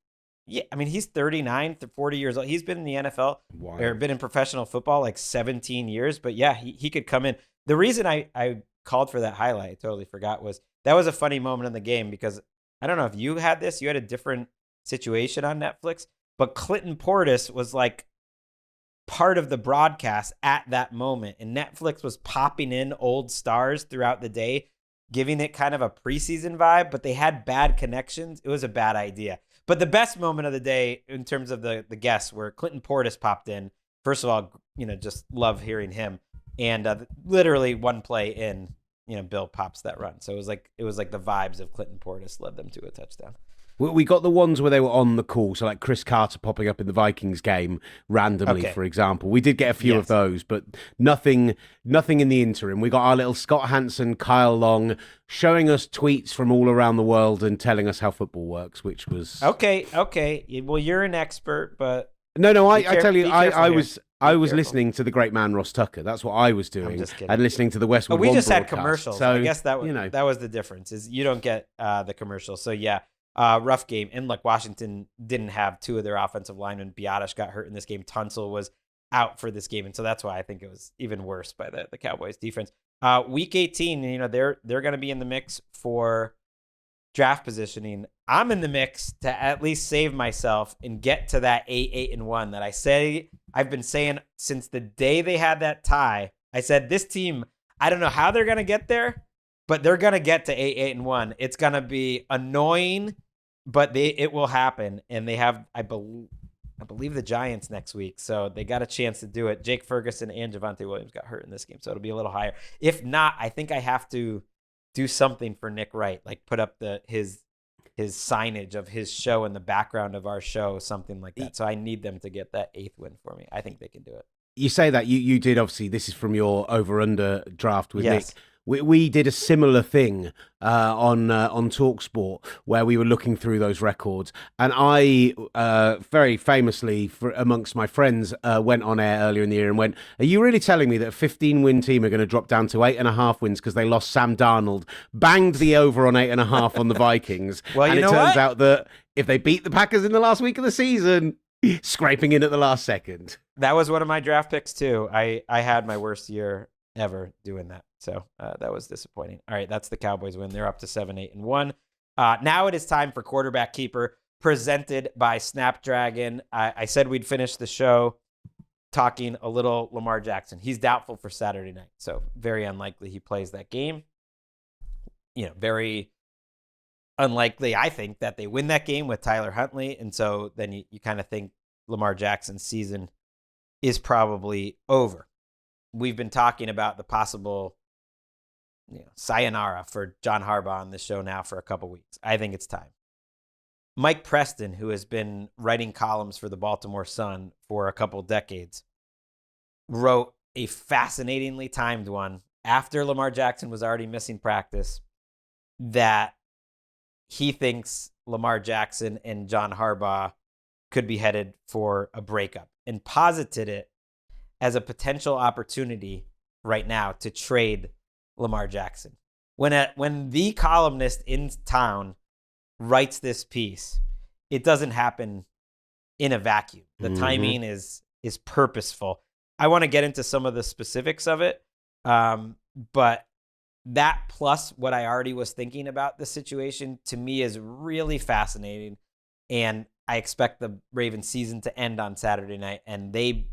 Yeah, I mean, he's 39 to 40 years old. He's been in the NFL or been in professional football like 17 years. But yeah, he could come in. The reason I called for that highlight, I totally forgot, was that was a funny moment in the game, because I don't know if you had this. You had a different situation on Netflix, but Clinton Portis was like part of the broadcast at that moment, and Netflix was popping in old stars throughout the day, giving it kind of a preseason vibe, but they had bad connections. It was a bad idea. But the best moment of the day in terms of the guests were Clinton Portis popped in. First of all, just love hearing him. And literally one play in, Bill pops that run. So it was like the vibes of Clinton Portis led them to a touchdown. We got the ones where they were on the call, so like Chris Carter popping up in the Vikings game randomly, for example. We did get a few of those, but nothing in the interim. We got our little Scott Hansen, Kyle Long showing us tweets from all around the world and telling us how football works, which was... Okay. Well, you're an expert, but... No, I tell you, I was listening to the great man Ross Tucker. That's what I was doing. I'm just kidding. And listening to the Westwood We One just had broadcast. commercials. So, I guess that was the difference, is you don't get the commercials. So yeah, rough game. And look, Washington didn't have 2 of their offensive linemen. Biotish got hurt in this game. Tunsil was out for this game, and so that's why I think it was even worse by the Cowboys defense. Week 18, they're going to be in the mix for draft positioning. I'm in the mix to at least save myself and get to that 8-1 that I've been saying since the day they had that tie. I said, this team, I don't know how they're going to get there, but they're going to get to 8-1. It's going to be annoying, but it will happen. And they have, I believe the Giants next week, so they got a chance to do it. Jake Ferguson and Javonte Williams got hurt in this game, so it'll be a little higher. If not, I think I have to do something for Nick Wright, like put up his signage of his show in the background of our show, something like that. So I need them to get that 8th win for me. I think they can do it. You say that you did, obviously, this is from your over-under draft with Yes. Nick. We did a similar thing on TalkSport where we were looking through those records, and I very famously, amongst my friends, went on air earlier in the year and went, "Are you really telling me that a 15-win team are going to drop down to 8.5 wins because they lost Sam Darnold, banged the over on 8.5 on the Vikings, Well, and you it know turns what? out that if they beat the Packers in the last week of the season, scraping in at the last second." That was one of my draft picks too. I had my worst year ever doing that. So that was disappointing. All right, that's the Cowboys win. They're up to 7-8-1. Now it is time for Quarterback Keeper, presented by Snapdragon. I said we'd finish the show talking a little Lamar Jackson. He's doubtful for Saturday night, so very unlikely he plays that game. Very unlikely, I think, that they win that game with Tyler Huntley, and so then you kind of think Lamar Jackson's season is probably over. We've been talking about the possible sayonara for John Harbaugh on this show now for a couple weeks. I think it's time. Mike Preston, who has been writing columns for the Baltimore Sun for a couple decades, wrote a fascinatingly timed one after Lamar Jackson was already missing practice that he thinks Lamar Jackson and John Harbaugh could be headed for a breakup, and posited it as a potential opportunity right now to trade Lamar Jackson. When the columnist in town writes this piece, it doesn't happen in a vacuum. The timing is purposeful. I want to get into some of the specifics of it, but that plus what I already was thinking about the situation to me is really fascinating, and I expect the Ravens season to end on Saturday night, and they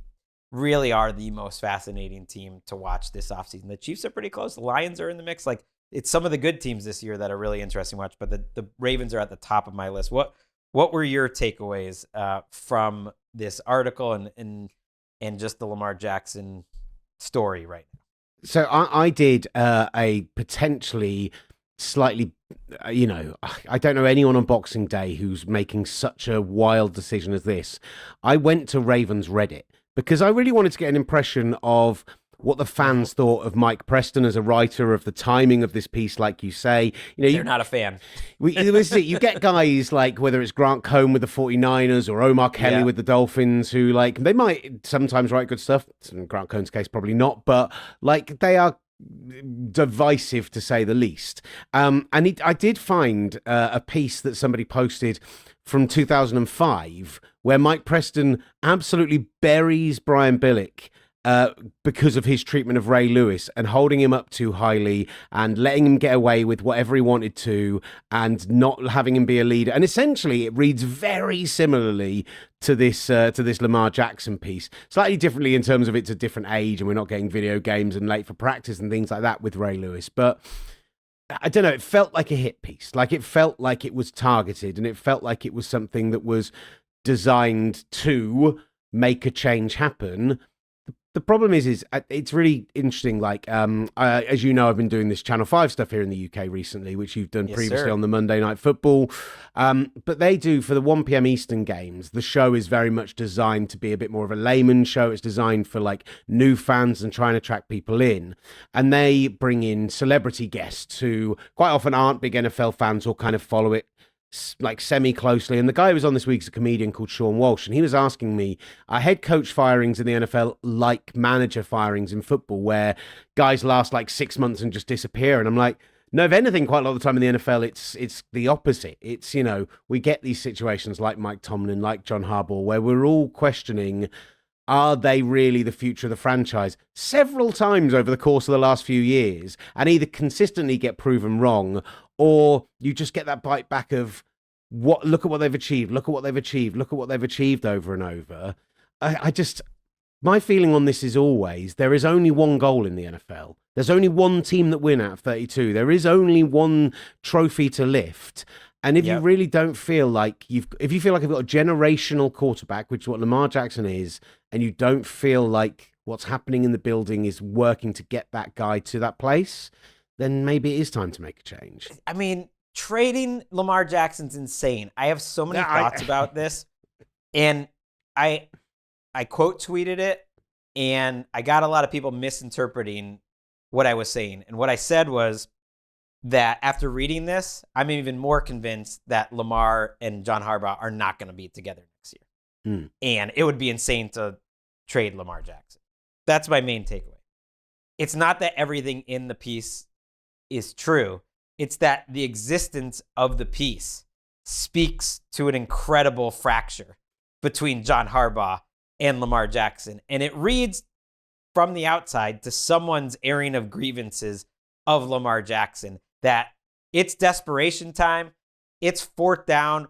really are the most fascinating team to watch this offseason. The Chiefs are pretty close. The Lions are in the mix. Like, it's some of the good teams this year that are really interesting to watch, but the Ravens are at the top of my list. What were your takeaways from this article and just the Lamar Jackson story right now? So I did a potentially slightly, I don't know anyone on Boxing Day who's making such a wild decision as this. I went to Ravens Reddit because I really wanted to get an impression of what the fans thought of Mike Preston as a writer, of the timing of this piece, like you say. They're not a fan. You get guys like, whether it's Grant Cohn with the 49ers or Omar Kelly with the Dolphins, who, like, they might sometimes write good stuff. In Grant Cohn's case, probably not, but, like, they are divisive to say the least. I did find a piece that somebody posted from 2005 where Mike Preston absolutely buries Brian Billick because of his treatment of Ray Lewis and holding him up too highly and letting him get away with whatever he wanted to and not having him be a leader. And essentially, it reads very similarly to this Lamar Jackson piece, slightly differently in terms of it's a different age and we're not getting video games and late for practice and things like that with Ray Lewis. But I don't know, it felt like a hit piece. Like, it felt like it was targeted, and it felt like it was something that was designed to make a change happen. The problem is it's really interesting. Like, as you know, I've been doing this Channel 5 stuff here in the UK recently, which you've done previously on the Monday Night Football. But they do, for the 1 p.m. Eastern games, the show is very much designed to be a bit more of a layman show. It's designed for, like, new fans and trying to attract people in. And they bring in celebrity guests who quite often aren't big NFL fans or kind of follow it like semi-closely. And the guy who was on this week is a comedian called Sean Walsh, and he was asking me, are head coach firings in the NFL like manager firings in football, where guys last like 6 months and just disappear? And I'm like, no, if anything, quite a lot of the time in the NFL, it's the opposite. It's, we get these situations like Mike Tomlin, like John Harbaugh, where we're all questioning, are they really the future of the franchise? Several times over the course of the last few years, and either consistently get proven wrong, or you just get that bite back of, look at what they've achieved, look at what they've achieved, look at what they've achieved over and over. My feeling on this is always, there is only one goal in the NFL. There's only one team that win out of 32. There is only one trophy to lift. And if you really don't feel like if you feel like you've got a generational quarterback, which is what Lamar Jackson is, and you don't feel like what's happening in the building is working to get that guy to that place, then maybe it is time to make a change. I mean, trading Lamar Jackson's insane. I have so many thoughts about this, and I quote tweeted it, and I got a lot of people misinterpreting what I was saying. And what I said was that after reading this, I'm even more convinced that Lamar and John Harbaugh are not going to be together next year. And it would be insane to trade Lamar Jackson. That's my main takeaway. It's not that everything in the piece is true. It's that the existence of the piece speaks to an incredible fracture between John Harbaugh and Lamar Jackson. And it reads from the outside to someone's airing of grievances of Lamar Jackson that it's desperation time. It's 4th down.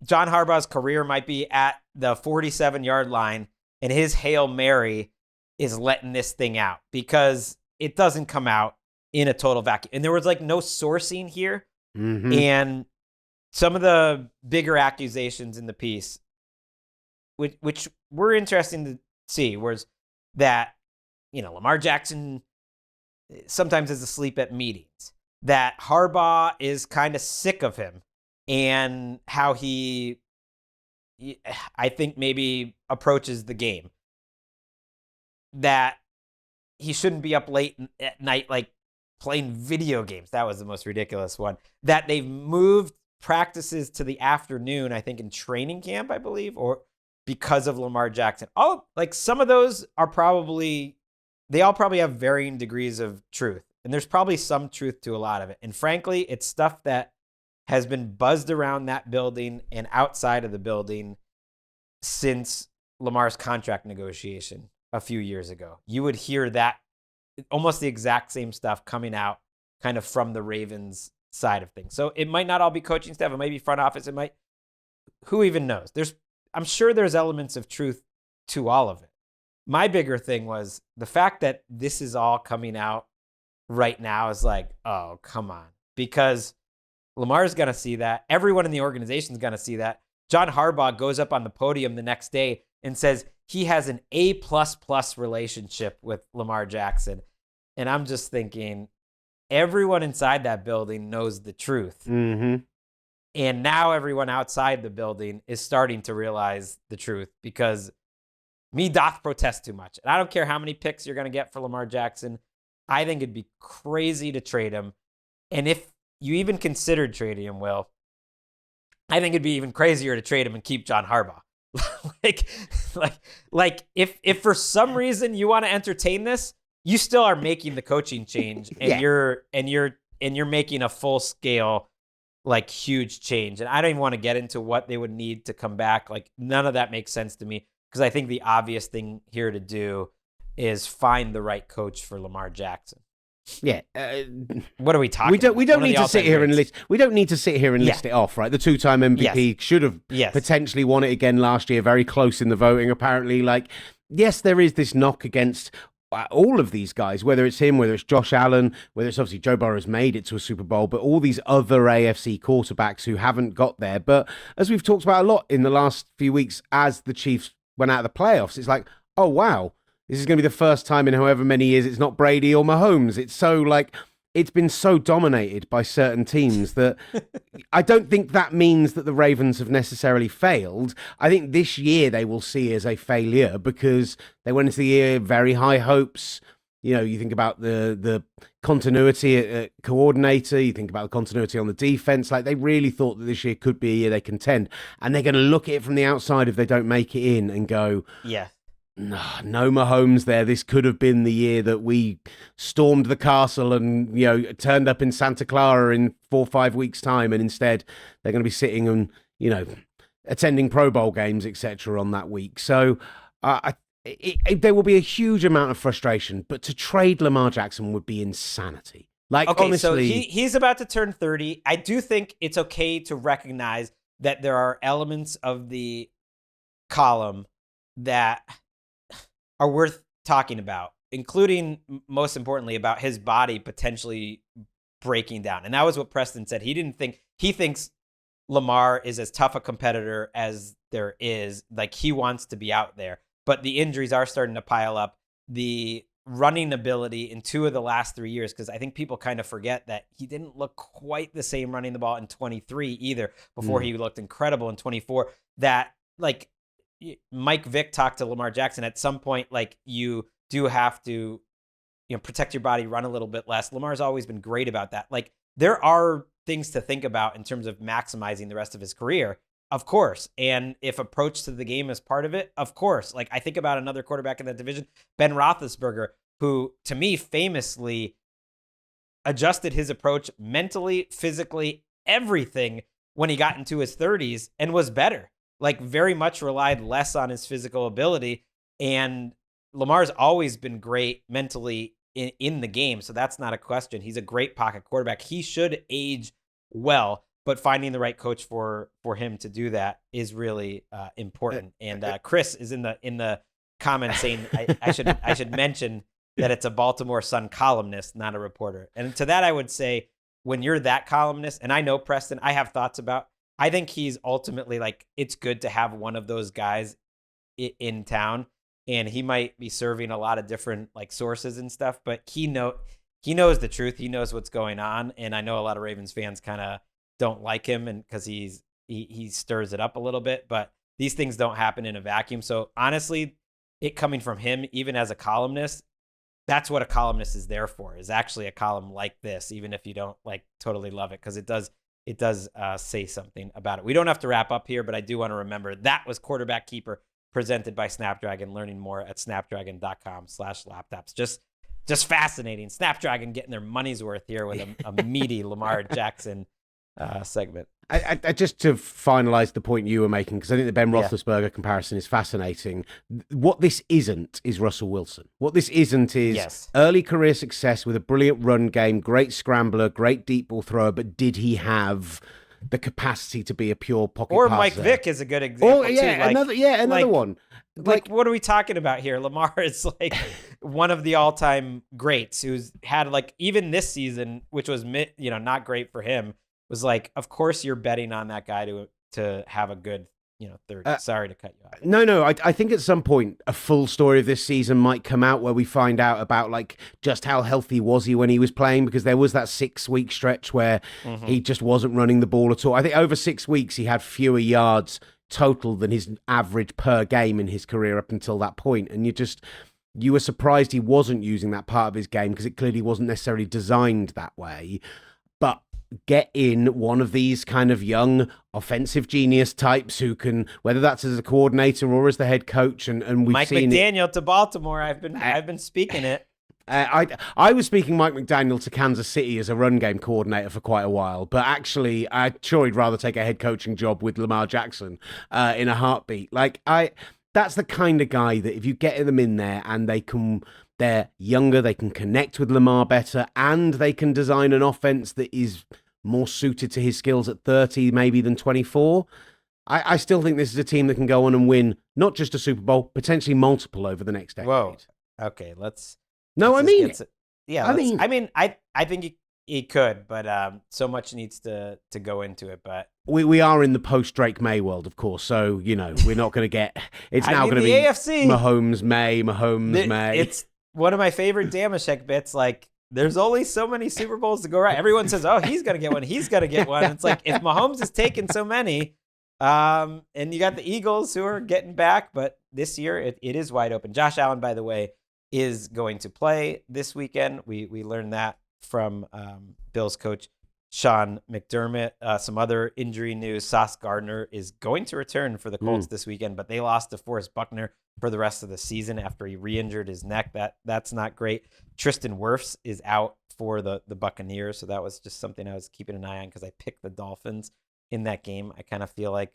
John Harbaugh's career might be at the 47-yard line, and his Hail Mary is letting this thing out because it doesn't come out in a total vacuum. And there was like no sourcing here. And some of the bigger accusations in the piece, which were interesting to see, was that, Lamar Jackson sometimes is asleep at meetings, that Harbaugh is kind of sick of him and how he, I think, maybe approaches the game, that he shouldn't be up late at night, like playing video games. That was the most ridiculous one. That they've moved practices to the afternoon, I think in training camp, I believe, or because of Lamar Jackson. Some of those are they all probably have varying degrees of truth. And there's probably some truth to a lot of it. And frankly, it's stuff that has been buzzed around that building and outside of the building since Lamar's contract negotiation a few years ago. You would hear that almost the exact same stuff coming out kind of from the Ravens side of things. So it might not all be coaching staff. It might be front office. It might, who even knows? I'm sure there's elements of truth to all of it. My bigger thing was the fact that this is all coming out right now is like, oh, come on. Because Lamar's going to see that. Everyone in the organization is going to see that. John Harbaugh goes up on the podium the next day and says he has an A++ relationship with Lamar Jackson. And I'm just thinking, everyone inside that building knows the truth. And now everyone outside the building is starting to realize the truth because me doth protest too much. And I don't care how many picks you're going to get for Lamar Jackson. I think it'd be crazy to trade him. And if you even considered trading him, Will, I think it'd be even crazier to trade him and keep John Harbaugh. like if for some reason you want to entertain this, you still are making the coaching change and you're making a full scale, like, huge change. And I don't even want to get into what they would need to come back. Like, none of that makes sense to me because I think the obvious thing here to do is find the right coach for Lamar Jackson. Yeah. What are we talking about? We don't need to sit here and list. We don't need to sit here and list it off, right? The 2-time MVP should have potentially won it again last year. Very close in the voting, apparently. Like, yes, there is this knock against all of these guys, whether it's him, whether it's Josh Allen, whether it's obviously Joe Burrow's made it to a Super Bowl, but all these other AFC quarterbacks who haven't got there. But as we've talked about a lot in the last few weeks, as the Chiefs went out of the playoffs, it's like, oh, wow, this is going to be the first time in however many years it's not Brady or Mahomes. It's so, like, it's been so dominated by certain teams that I don't think that means that the Ravens have necessarily failed. I think this year they will see as a failure because they went into the year very high hopes. You know, you think about the continuity at coordinator, you think about the continuity on the defense. Like, they really thought that this year could be a year they contend. And they're going to look at it from the outside if they don't make it in and go, yeah, no Mahomes there. This could have been the year that we stormed the castle and, you know, turned up in Santa Clara in 4 or 5 weeks' time. And instead they're going to be sitting and, you know, attending Pro Bowl games, etc. on that week. So there will be a huge amount of frustration, but to trade Lamar Jackson would be insanity. Like, okay, honestly, so he's about to turn 30. I do think it's okay to recognize that there are elements of the column that are worth talking about, including, most importantly, about his body potentially breaking down. And that was what Preston said. He thinks Lamar is as tough a competitor as there is. Like, he wants to be out there. But the injuries are starting to pile up. The running ability in 2 of the last 3 years, because I think people kind of forget that he didn't look quite the same running the ball in 23 either, before he looked incredible in 24. That, like, Mike Vick talked to Lamar Jackson at some point, like, you do have to, protect your body, run a little bit less. Lamar's always been great about that. Like, there are things to think about in terms of maximizing the rest of his career, of course. And if approach to the game is part of it, of course. Like, I think about another quarterback in that division, Ben Roethlisberger, who to me famously adjusted his approach mentally, physically, everything when he got into his 30s and was better. Like, very much relied less on his physical ability. And Lamar's always been great mentally in the game, so that's not a question. He's a great pocket quarterback. He should age well, but finding the right coach for him to do that is really important. And Chris is in the comments saying I should mention that it's a Baltimore Sun columnist, not a reporter. And to that, I would say, when you're that columnist, and I know Preston, I have thoughts about, I think he's ultimately, like, it's good to have one of those guys in town. And he might be serving a lot of different, like, sources and stuff, but he knows the truth. He knows what's going on. And I know a lot of Ravens fans kind of don't like him, and because he stirs it up a little bit, but these things don't happen in a vacuum. So honestly, it coming from him, even as a columnist, that's what a columnist is there for, is actually a column like this, even if you don't, like, totally love it, because it does say something about it. We don't have to wrap up here, but I do want to remember that was Quarterback Keeper, presented by Snapdragon. Learning more at snapdragon.com/laptops. Just fascinating. Snapdragon getting their money's worth here with a meaty Lamar Jackson segment. I just to finalize the point you were making, because I think the Ben Roethlisberger comparison is fascinating. What this isn't is Russell Wilson. What this isn't is early career success with a brilliant run game, great scrambler, great deep ball thrower, but did he have the capacity to be a pure pocket or passer? Mike Vick is a good example. Or another one. Like, what are we talking about here? Lamar is like one of the all-time greats who's had, like, even this season, which was not great for him, was like, of course you're betting on that guy to have a good third. Sorry to cut you off. No. I think at some point a full story of this season might come out where we find out about, like, just how healthy was he when he was playing, because there was that 6-week stretch where he just wasn't running the ball at all. I think over 6 weeks he had fewer yards total than his average per game in his career up until that point. And you were surprised he wasn't using that part of his game, because it clearly wasn't necessarily designed that way. But get in one of these kind of young offensive genius types who can, whether that's as a coordinator or as the head coach, and we've Mike seen McDaniel to Baltimore. I've been speaking it. I was speaking Mike McDaniel to Kansas City as a run game coordinator for quite a while, but actually I'm sure he'd rather take a head coaching job with Lamar Jackson in a heartbeat. That's the kind of guy that if you get them in there and they're younger, they can connect with Lamar better, and they can design an offense that is more suited to his skills at 30 maybe than 24. I still think this is a team that can go on and win not just a Super Bowl, potentially multiple over the next decade. Whoa. Okay, let's. No, I mean, I think he could, but so much needs to go into it. But we are in the post Drake May world, of course. So we're not going to get. It's now going to be AFC. Mahomes May. It's one of my favorite Damashek bits. Like, there's only so many Super Bowls to go around. Everyone says, "Oh, he's going to get one. He's going to get one." It's like, if Mahomes has taken so many, and you got the Eagles who are getting back, but this year it is wide open. Josh Allen, by the way, is going to play this weekend. We learned that from Bills coach Sean McDermott. Some other injury news: Sauce Gardner is going to return for the Colts this weekend, but they lost to Forrest Buckner for the rest of the season after he re-injured his neck. That's not great. Tristan Wirfs is out for the Buccaneers, so that was just something I was keeping an eye on because I picked the Dolphins in that game. I kind of feel like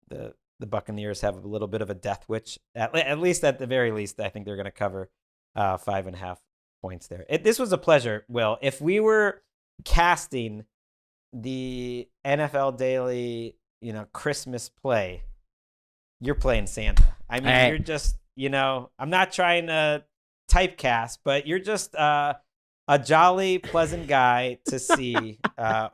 the Buccaneers have a little bit of a death wish. At least, at the very least, I think they're going to cover 5.5 points there. This was a pleasure, Will. If we were casting the NFL Daily, Christmas play, you're playing Santa. I mean, you're just, I'm not trying to typecast, but you're just a jolly, pleasant guy to see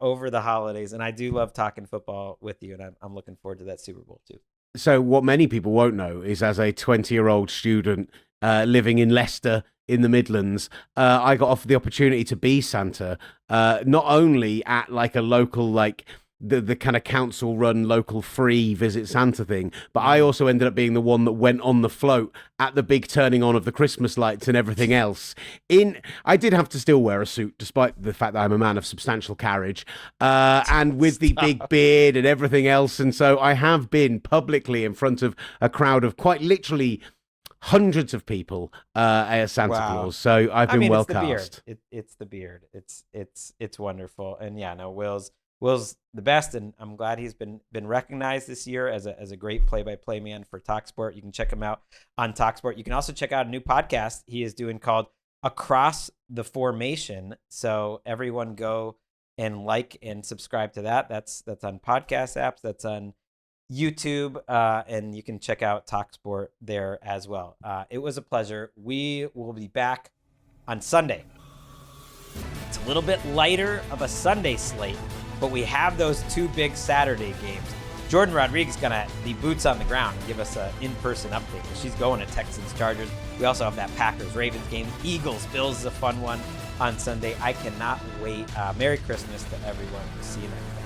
over the holidays. And I do love talking football with you, and I'm looking forward to that Super Bowl too. So what many people won't know is, as a 20-year-old student living in Leicester in the Midlands, I got offered the opportunity to be Santa, not only at like a local the kind of council-run local free Visit Santa thing, but I also ended up being the one that went on the float at the big turning on of the Christmas lights and everything else. I did have to still wear a suit, despite the fact that I'm a man of substantial carriage, and with the big beard and everything else, and so I have been publicly in front of a crowd of quite literally hundreds of people as Santa Claus. So I've been well cast. It's the beard. It's wonderful. And yeah, no, Will's the best, and I'm glad he's been recognized this year as a great play-by-play man for TalkSport. You can check him out on TalkSport. You can also check out a new podcast he is doing called Across the Formation. So everyone go and like and subscribe to that. That's on podcast apps. That's on YouTube, and you can check out TalkSport there as well. It was a pleasure. We will be back on Sunday. It's a little bit lighter of a Sunday slate, but we have those two big Saturday games. Jordan Rodriguez is going to be boots on the ground and give us an in-person update. She's going to Texans-Chargers. We also have that Packers-Ravens game. Eagles-Bills is a fun one on Sunday. I cannot wait. Merry Christmas to everyone. We'll see you next time.